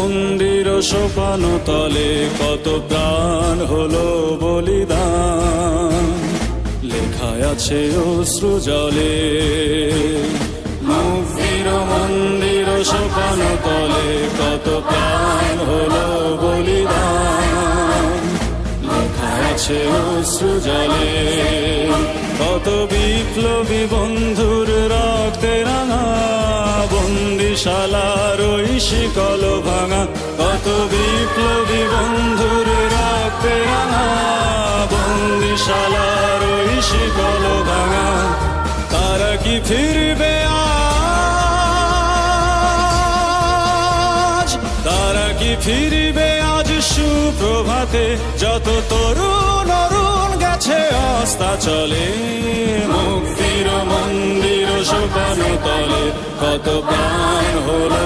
মন্দির সোপান তলে কত প্রাণ হলো বলিদান, লেখায় আছে অশ্রু জলে। মুক্তির মন্দির সোপান তলে কত প্রাণ হলো বলিদান, লেখায় আছে অশ্রু জলে। কত বিপ্লবী বন্ধুর রক্তে রাঙা বন্দিশালার ওই শিকল ভাঙা, কত বিপ্লবী বন্ধুর রক্তে রাঙা বন্দিশালার ওই শিকল ভাঙা। তারা কি ফিরবে আজ, তারা কি ফিরবে আজ সুপ্রভাতে, যত তরুণ অরুণ গেছে অস্তাচলে। মুক্তির মন্দির সোপান তলে কত প্রাণ হলো